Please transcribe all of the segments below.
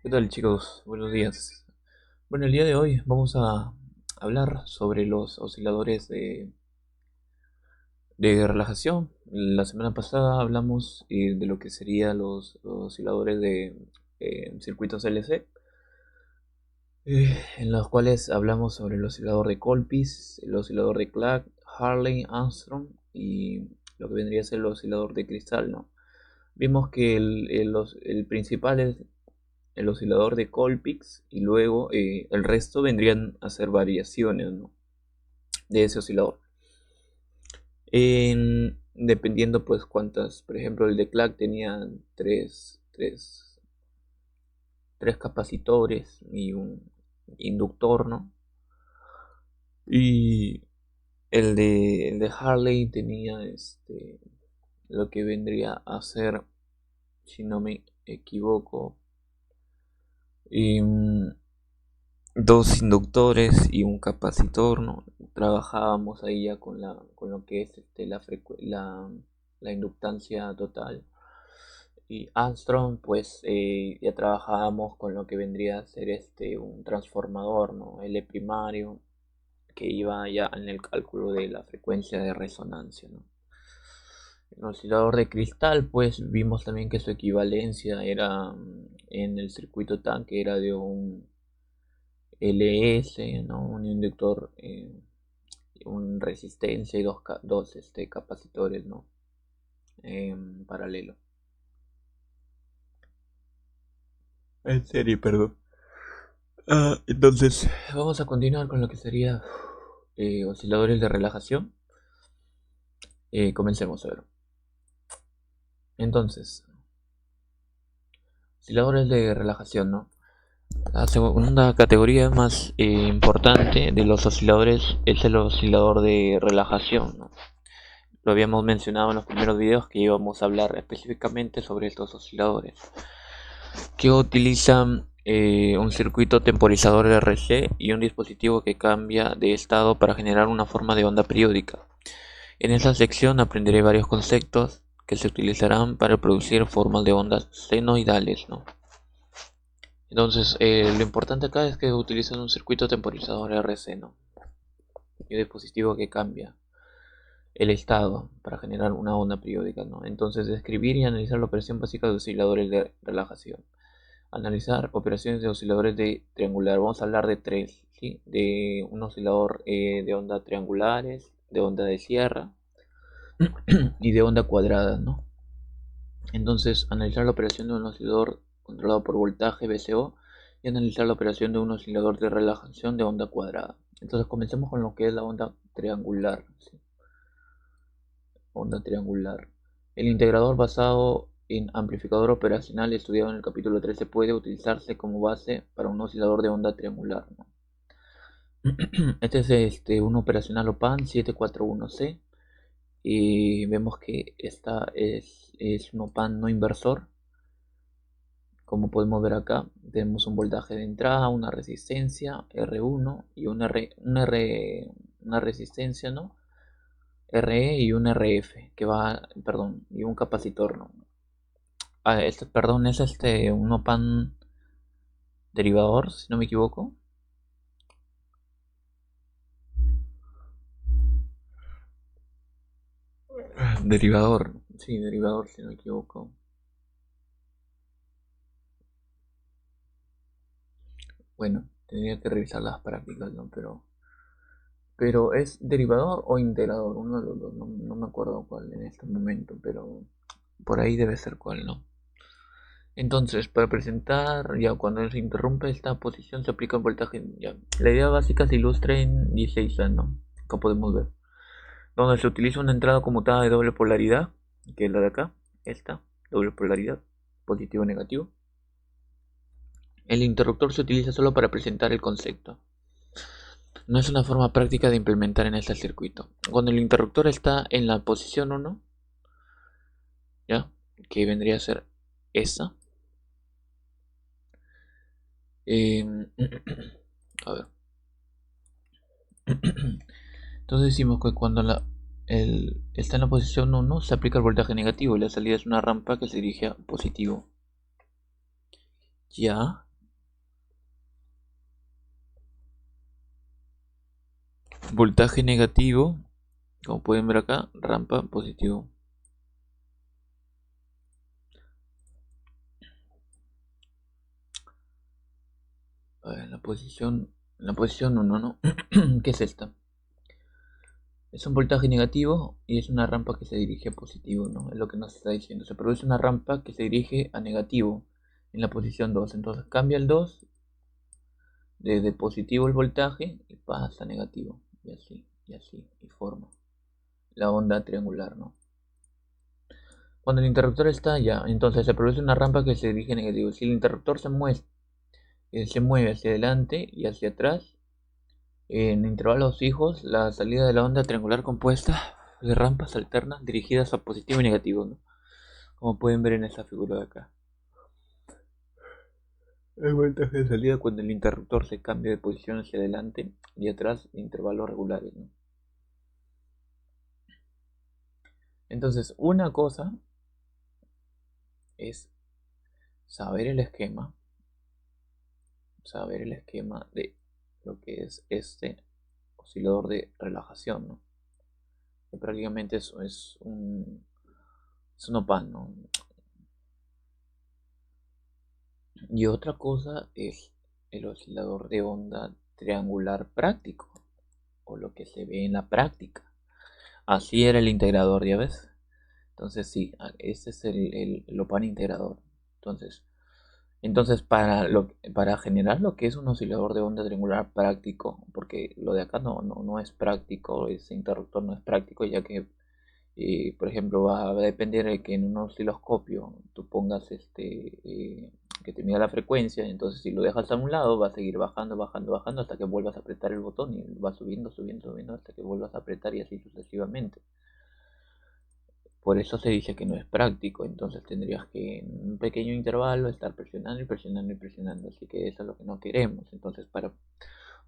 ¿Qué tal, chicos? Buenos días. Bueno, el día de hoy vamos a hablar sobre los osciladores de relajación. La semana pasada hablamos de lo que serían los osciladores de circuitos LC, en los cuales hablamos sobre el oscilador de Colpis, el oscilador de Clark, Harley, Armstrong y lo que vendría a ser el oscilador de cristal, ¿no? Vimos que el principal es el oscilador de Colpix y luego el resto vendrían a ser variaciones, ¿no?, de ese oscilador. Dependiendo pues cuántas, por ejemplo el de Clark tenía tres capacitores y un inductor, ¿no? Y el de Harley tenía lo que vendría a ser, si no me equivoco, em, dos inductores y un capacitor, ¿no? Trabajábamos ahí ya con lo que es la inductancia total. Y Armstrong, pues ya trabajábamos con lo que vendría a ser un transformador, ¿no? L primario, que iba ya en el cálculo de la frecuencia de resonancia, ¿no? El oscilador de cristal, pues vimos también que su equivalencia era en el circuito tanque era de un LS, ¿no? Un inductor, un resistencia y dos capacitores, ¿no? En paralelo. En serie, perdón. Entonces, vamos a continuar con lo que sería osciladores de relajación. Comencemos a ver. Entonces, osciladores de relajación, ¿no? La segunda categoría más importante de los osciladores es el oscilador de relajación, ¿no? Lo habíamos mencionado en los primeros videos que íbamos a hablar específicamente sobre estos osciladores, que utilizan un circuito temporizador RC y un dispositivo que cambia de estado para generar una forma de onda periódica. En esta sección aprenderé varios conceptos que se utilizarán para producir formas de ondas senoidales, ¿no? Entonces, lo importante acá es que utilizan un circuito temporizador RC, ¿no? Y un dispositivo que cambia el estado para generar una onda periódica, ¿no? Entonces, describir y analizar la operación básica de osciladores de relajación. Analizar operaciones de osciladores de triangular. Vamos a hablar de tres, ¿sí? De un oscilador de onda triangulares, de onda de sierra y de onda cuadrada, ¿no? Entonces, analizar la operación de un oscilador controlado por voltaje VCO y analizar la operación de un oscilador de relajación de onda cuadrada. Entonces, comencemos con lo que es la onda triangular, ¿sí? Onda triangular. El integrador basado en amplificador operacional estudiado en el capítulo 13 puede utilizarse como base para un oscilador de onda triangular, ¿no? Este es un operacional OPAN 741C y vemos que esta es un OPAN no inversor. Como podemos ver acá, tenemos un voltaje de entrada, una resistencia R1 y una resistencia, ¿no? RE y un RF que va, perdón, y un capacitor, ¿no? Perdón, es un OPAN derivador, si no me equivoco. Derivador, sí, derivador, si no me equivoco. Bueno, tendría que revisar las prácticas, ¿no? Pero ¿es derivador o integrador? Uno de los dos, no me acuerdo cuál en este momento, pero por ahí debe ser cuál, ¿no? Entonces, para presentar, ya cuando se interrumpe esta posición se aplica un voltaje. Ya. La idea básica se ilustra en 16A, ¿no? Como podemos ver. Donde se utiliza una entrada conmutada de doble polaridad, que es la de acá, esta, doble polaridad, positivo o negativo. El interruptor se utiliza solo para presentar el concepto. No es una forma práctica de implementar en este circuito. Cuando el interruptor está en la posición 1, ¿ya? Que vendría a ser esta. A ver. Entonces decimos que cuando está en la posición 1 se aplica el voltaje negativo y la salida es una rampa que se dirige a positivo. Ya. Voltaje negativo, como pueden ver acá, rampa positivo. A ver, la posición 1, ¿no? ¿Qué es esta? Es un voltaje negativo y es una rampa que se dirige a positivo, ¿no? Es lo que nos está diciendo. Se produce una rampa que se dirige a negativo en la posición 2. Entonces cambia el 2 de positivo el voltaje y pasa a negativo. Y así, y forma la onda triangular, ¿no? Cuando el interruptor estalla, entonces se produce una rampa que se dirige a negativo. Si el interruptor se mueve hacia adelante y hacia atrás, en intervalos fijos, la salida de la onda triangular compuesta de rampas alternas dirigidas a positivo y negativo, ¿no? Como pueden ver en esta figura de acá. El voltaje de salida cuando el interruptor se cambia de posición hacia adelante y atrás en intervalos regulares, ¿no? Entonces, una cosa es saber el esquema de lo que es este oscilador de relajación, ¿no? Que prácticamente eso es un opal, ¿no? Y otra cosa es el oscilador de onda triangular práctico, o lo que se ve en la práctica. Así era el integrador, ¿ya ves? Entonces sí, este es el OPAN integrador. Entonces para generar lo que es un oscilador de onda triangular práctico, porque lo de acá no es práctico, ese interruptor no es práctico, ya que por ejemplo, va a depender de que en un osciloscopio tú pongas que te mida la frecuencia, entonces si lo dejas a un lado va a seguir bajando, bajando, bajando hasta que vuelvas a apretar el botón y va subiendo, subiendo, subiendo hasta que vuelvas a apretar y así sucesivamente. Por eso se dice que no es práctico, entonces tendrías que en un pequeño intervalo estar presionando y presionando y presionando, así que eso es lo que no queremos. Entonces para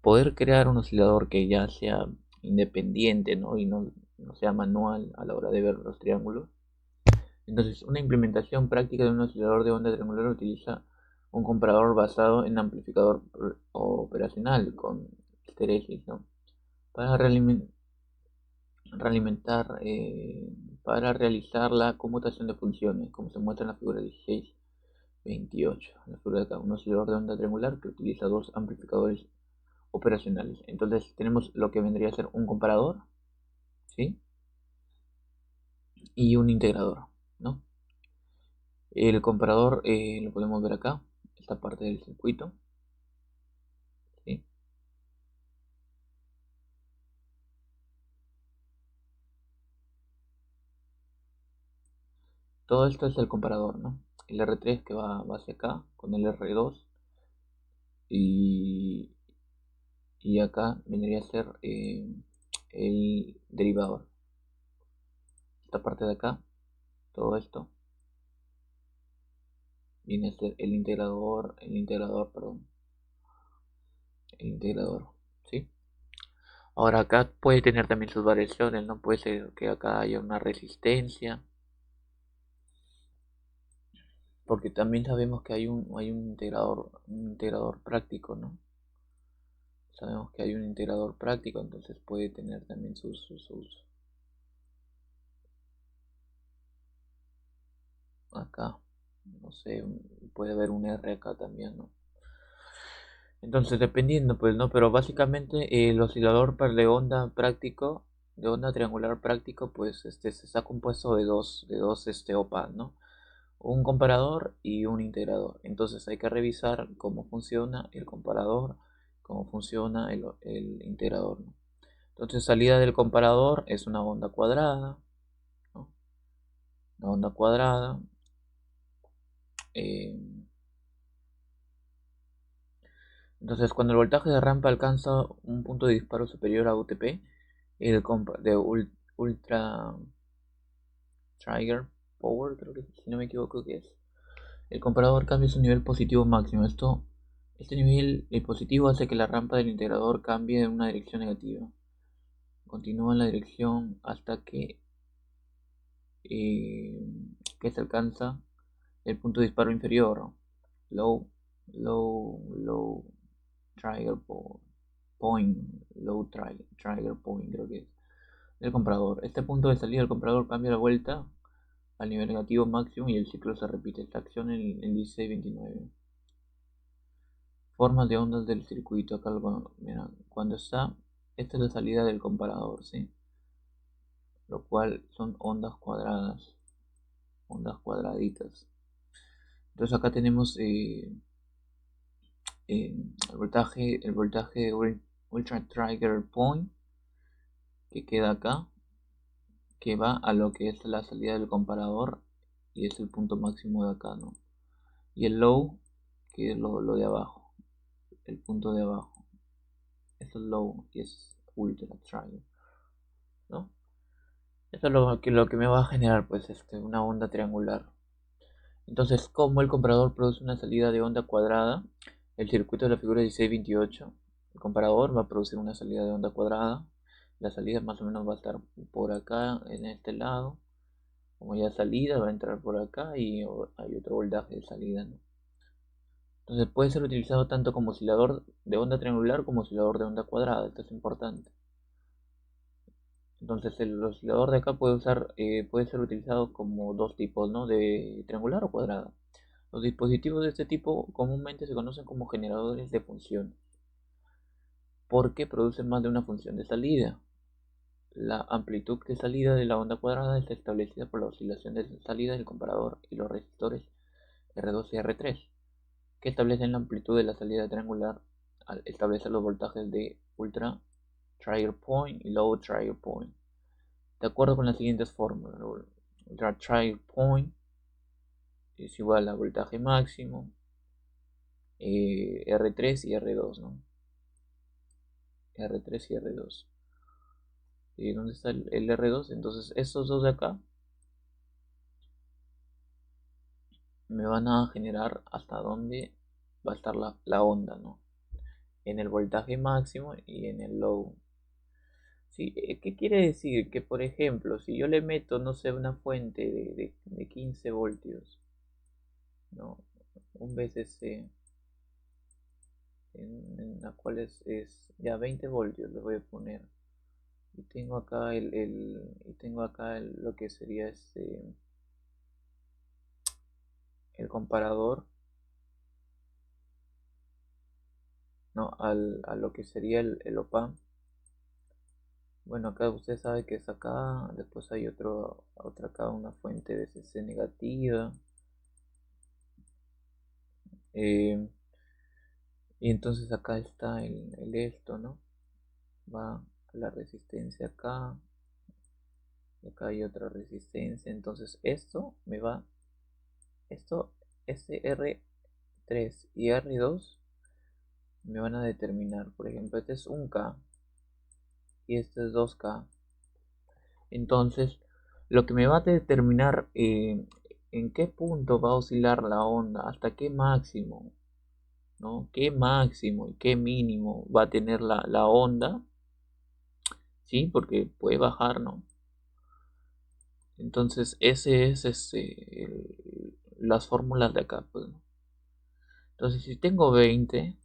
poder crear un oscilador que ya sea independiente, ¿no? Y no sea manual a la hora de ver los triángulos. Entonces, una implementación práctica de un oscilador de onda triangular utiliza un comparador basado en amplificador operacional con esteresis, ¿no? Para realimentar, para realizar la conmutación de funciones, como se muestra en la figura 16-28. La figura de acá, un oscilador de onda triangular que utiliza dos amplificadores operacionales. Entonces tenemos lo que vendría a ser un comparador, ¿sí? Y un integrador, ¿no? El comparador lo podemos ver acá, esta parte del circuito, ¿sí? Todo esto es el comparador, ¿no? El R3 que va hacia acá con el R2 y, y acá vendría a ser el derivador. Esta parte de acá, todo esto viene a ser perdón, el integrador, ¿sí? Ahora acá puede tener también sus variaciones, ¿no? Puede ser que acá haya una resistencia, porque también sabemos que hay un integrador práctico, ¿no? Sabemos que hay un integrador práctico, entonces puede tener también sus acá, no sé, puede haber un R acá también, ¿no? Entonces dependiendo, pues, ¿no? Pero básicamente el oscilador de onda triangular práctico, pues, se está compuesto de dos OPA, ¿no? Un comparador y un integrador. Entonces hay que revisar cómo funciona el comparador, cómo funciona el integrador, ¿no? Entonces salida del comparador es una onda cuadrada, ¿no? Una onda cuadrada. eh, entonces cuando el voltaje de rampa alcanza un punto de disparo superior a UTP, de Ultra Trigger Power, creo que si no me equivoco que es. El comparador cambia su nivel positivo máximo. Este nivel positivo hace que la rampa del integrador cambie en una dirección negativa. Continúa en la dirección hasta eh, que se alcanza el punto de disparo inferior. Low, low trigger point. low trigger point, creo que es, del comprador. Este punto de salida del comprador cambia la vuelta al nivel negativo máximo y el ciclo se repite. Esta acción en 1629. Formas de ondas del circuito. Acá mira, cuando está, esta es la salida del comparador, ¿sí? Lo cual son ondas cuadradas, ondas cuadraditas. Entonces acá tenemos el voltaje ultra trigger point que queda acá, que va a lo que es la salida del comparador y es el punto máximo de acá, ¿no? Y el low, que es lo de abajo, el punto de abajo. Esto es low y es ultra trigger, ¿no? Esto es lo que me va a generar pues una onda triangular. Entonces, como el comparador produce una salida de onda cuadrada, el circuito de la figura 1628, el comparador va a producir una salida de onda cuadrada. La salida más o menos va a estar por acá, en este lado. Como ya salida, va a entrar por acá y hay otro voltaje de salida, ¿no? Entonces puede ser utilizado tanto como oscilador de onda triangular como oscilador de onda cuadrada. Esto es importante. Entonces el oscilador de acá puede ser utilizado como dos tipos, ¿no? De triangular o cuadrada. Los dispositivos de este tipo comúnmente se conocen como generadores de funciones, porque producen más de una función de salida. La amplitud de salida de la onda cuadrada está establecida por la oscilación de salida del comparador y los resistores R2 y R3, que establecen la amplitud de la salida triangular al establecer los voltajes de ultra trigger point y low trigger point. De acuerdo con las siguientes fórmulas, ultra trigger point es igual a voltaje máximo, R3 y R2, ¿no? R3 y R2. ¿Y dónde está el R2? Entonces estos dos de acá me van a generar hasta dónde va a estar la onda, ¿no? En el voltaje máximo y en el low. Sí, ¿qué quiere decir? Que por ejemplo, si yo le meto, no sé, una fuente de 15 voltios, ¿no? Un VCC en la cual es ya 20 voltios, le voy a poner. Y tengo acá lo que sería el comparador, ¿no? A lo que sería el op-amp. Bueno, acá usted sabe que es acá, después hay otra acá, una fuente de CC negativa. eh, y entonces acá está el esto, ¿no? Va la resistencia acá, y acá hay otra resistencia. Entonces esto, SR3 y R2 me van a determinar. Por ejemplo, este es 1K y este es 2K. Entonces, lo que me va a determinar en qué punto va a oscilar la onda, hasta qué máximo, ¿no? Qué máximo y qué mínimo va a tener la onda, ¿sí? Porque puede bajar, ¿no? Entonces, ese es las fórmulas de acá, pues, ¿no? Entonces, si tengo 20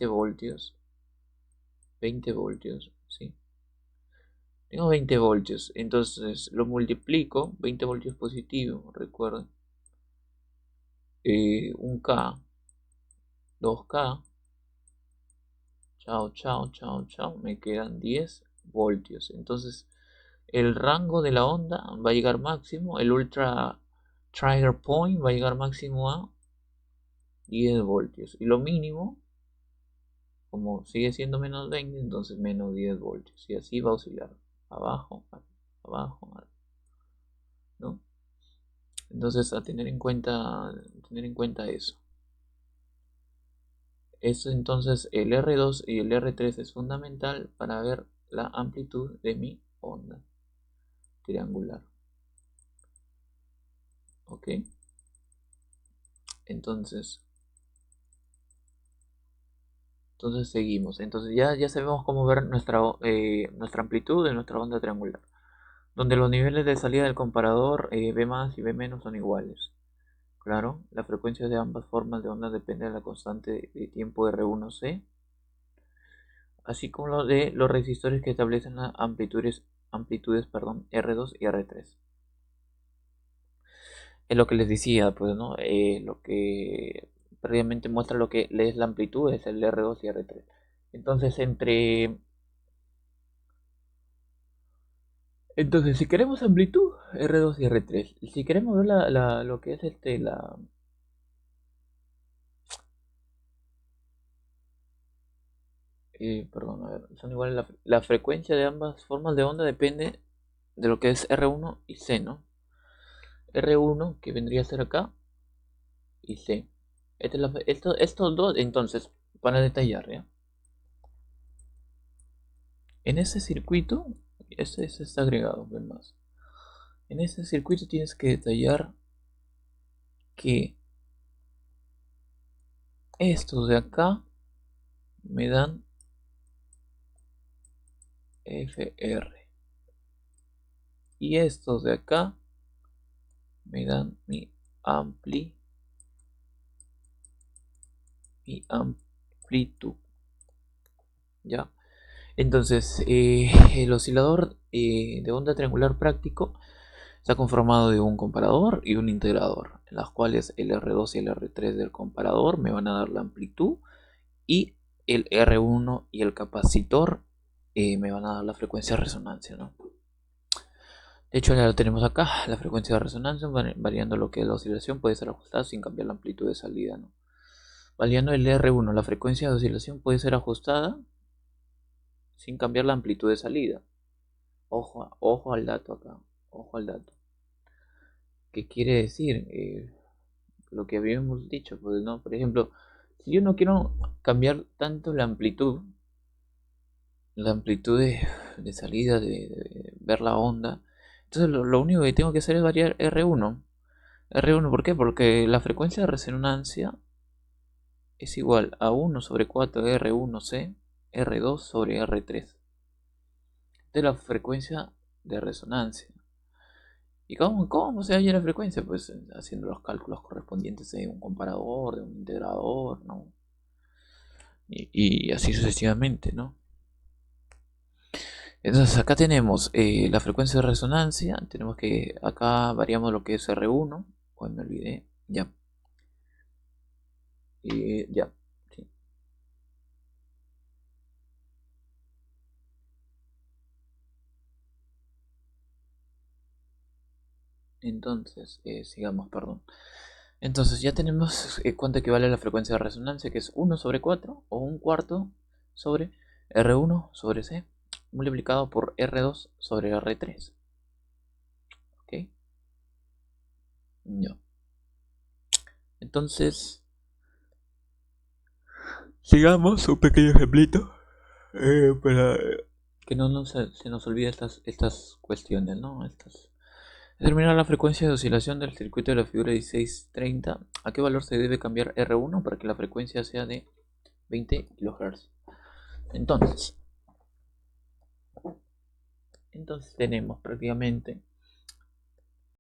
voltios, 20 voltios, ¿sí? Tengo 20 voltios, entonces lo multiplico, 20 voltios positivo, recuerden, 1K, 2K, chao, chao, chao, chao, me quedan 10 voltios. Entonces el rango de la onda va a llegar máximo, el ultra trigger point va a llegar máximo a 10 voltios. Y lo mínimo, como sigue siendo menos 20, entonces menos 10 voltios. Y así va a oscilar, abajo, abajo, ¿no? Entonces a tener en cuenta eso. Eso entonces el R2 y el R3 es fundamental para ver la amplitud de mi onda triangular. ¿Ok? Entonces, seguimos. Entonces ya sabemos cómo ver nuestra amplitud de nuestra onda triangular. Donde los niveles de salida del comparador B más y B menos son iguales. Claro, la frecuencia de ambas formas de onda depende de la constante de tiempo R1C. así como lo de los resistores que establecen las amplitudes, perdón, R2 y R3. Es lo que les decía, pues, ¿no? Lo que previamente muestra lo que es la amplitud es el R2 y R3. Entonces, si queremos amplitud, R2 y R3. Si queremos ver lo que es perdón, a ver, son iguales. La frecuencia de ambas formas de onda depende de lo que es R1 y C, ¿no? R1, que vendría a ser acá, y C. Estos dos, entonces, para detallar, ¿ya? En ese circuito, este es agregado, ven más. En ese circuito tienes que detallar que estos de acá me dan FR. Y estos de acá me dan ampli, mi amplitud. ¿Ya? Entonces, el oscilador de onda triangular práctico está conformado de un comparador y un integrador, en las cuales el R2 y el R3 del comparador me van a dar la amplitud y el R1 y el capacitor me van a dar la frecuencia de resonancia, ¿no? De hecho, ya lo tenemos acá, la frecuencia de resonancia, variando lo que es la oscilación, puede ser ajustada sin cambiar la amplitud de salida, ¿no? Variando el R1, la frecuencia de oscilación puede ser ajustada sin cambiar la amplitud de salida. Ojo al dato acá, ojo al dato. ¿Qué quiere decir? Lo que habíamos dicho, pues, ¿no? Por ejemplo, si yo no quiero cambiar tanto la amplitud de salida, de ver la onda, entonces lo único que tengo que hacer es variar R1. R1, ¿por qué? Porque la frecuencia de resonancia es igual a 1 sobre 4 R1C, R2 sobre R3. Esta es la frecuencia de resonancia. ¿Y cómo se halla la frecuencia? Pues haciendo los cálculos correspondientes de un comparador, de un integrador, ¿no? Y así sucesivamente, ¿no? Entonces acá tenemos la frecuencia de resonancia, tenemos que acá variamos lo que es R1, hoy me olvidé, ya, ya, sí. Entonces, sigamos, perdón. Entonces ya tenemos cuánto equivale a la frecuencia de resonancia, que es 1 sobre 4 o un cuarto sobre R1 sobre C multiplicado por R2 sobre R3. ¿Ok? Ya. Entonces, sigamos un pequeño ejemplito para que se nos olvide estas cuestiones, ¿no? Determinar la frecuencia de oscilación del circuito de la figura 1630. ¿A qué valor se debe cambiar R1 para que la frecuencia sea de 20 kHz? Entonces tenemos prácticamente